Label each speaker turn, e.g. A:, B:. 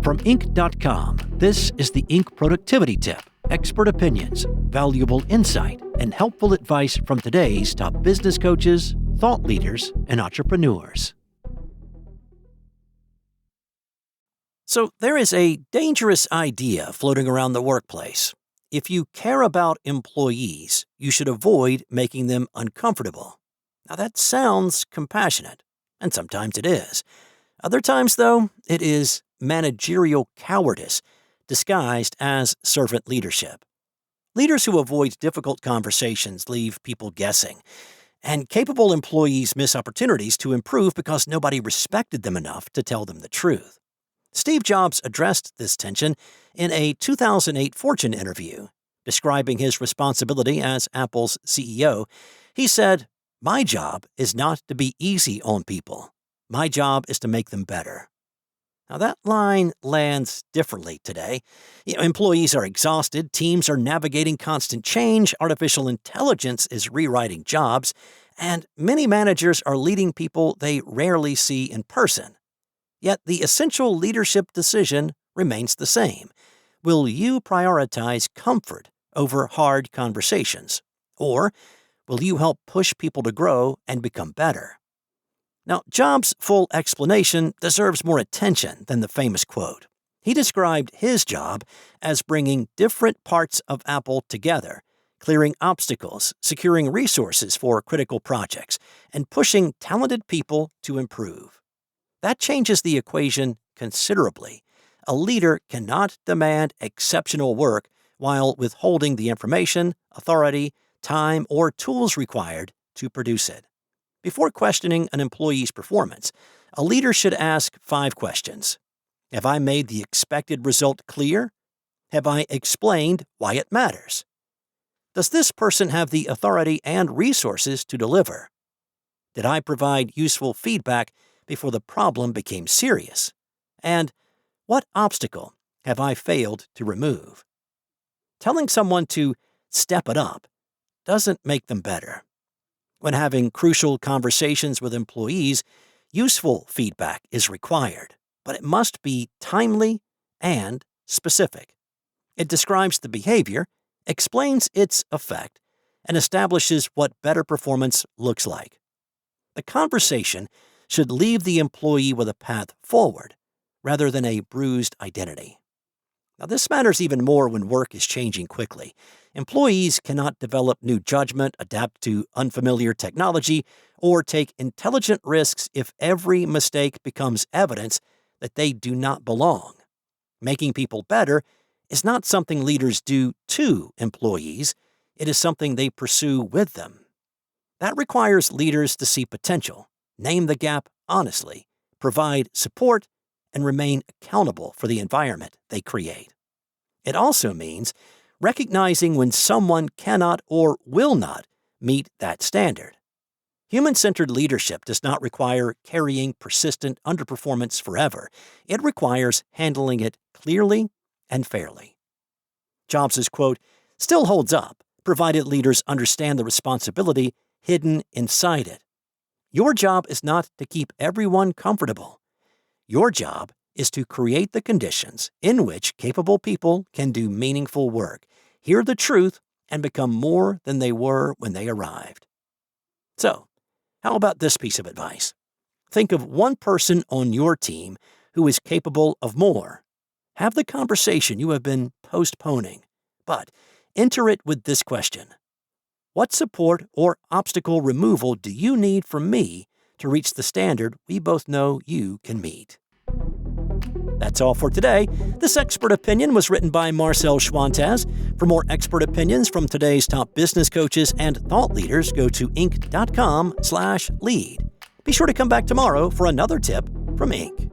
A: From Inc.com, this is the Inc. Productivity Tip. Expert opinions, valuable insight, and helpful advice from today's top business coaches, thought leaders, and entrepreneurs. So there is a dangerous idea floating around the workplace. If you care about employees, you should avoid making them uncomfortable. Now that sounds compassionate, and sometimes it is. Other times, though, it is managerial cowardice disguised as servant leadership. Leaders who avoid difficult conversations leave people guessing, and capable employees miss opportunities to improve because nobody respected them enough to tell them the truth. Steve Jobs addressed this tension in a 2008 Fortune interview. Describing his responsibility as Apple's CEO, he said, "My job is not to be easy on people. My job is to make them better." Now that line lands differently today. Employees are exhausted, teams are navigating constant change, artificial intelligence is rewriting jobs, and many managers are leading people they rarely see in person. Yet the essential leadership decision remains the same. Will you prioritize comfort over hard conversations? Or will you help push people to grow and become better? Now, Jobs' full explanation deserves more attention than the famous quote. He described his job as bringing different parts of Apple together, clearing obstacles, securing resources for critical projects, and pushing talented people to improve. That changes the equation considerably. A leader cannot demand exceptional work while withholding the information, authority, time, or tools required to produce it. Before questioning an employee's performance, a leader should ask 5 questions. Have I made the expected result clear? Have I explained why it matters? Does this person have the authority and resources to deliver? Did I provide useful feedback before the problem became serious? And what obstacle have I failed to remove? Telling someone to step it up doesn't make them better. When having crucial conversations with employees, useful feedback is required, but it must be timely and specific. It describes the behavior, explains its effect, and establishes what better performance looks like. The conversation should leave the employee with a path forward rather than a bruised identity. Now, this matters even more when work is changing quickly. Employees cannot develop new judgment, adapt to unfamiliar technology, or take intelligent risks if every mistake becomes evidence that they do not belong. Making people better is not something leaders do to employees, it is something they pursue with them. That requires leaders to see potential, name the gap honestly, provide support, and remain accountable for the environment they create. It also means recognizing when someone cannot or will not meet that standard. Human-centered leadership does not require carrying persistent underperformance forever. It requires handling it clearly and fairly. Jobs' quote still holds up, provided leaders understand the responsibility hidden inside it. Your job is not to keep everyone comfortable. Your job is to create the conditions in which capable people can do meaningful work, hear the truth, and become more than they were when they arrived. So, how about this piece of advice? Think of one person on your team who is capable of more. Have the conversation you have been postponing, but enter it with this question. What support or obstacle removal do you need from me to reach the standard we both know you can meet? That's all for today. This expert opinion was written by Marcel Schwantes. For more expert opinions from today's top business coaches and thought leaders, go to Inc.com/lead. Be sure to come back tomorrow for another tip from Inc.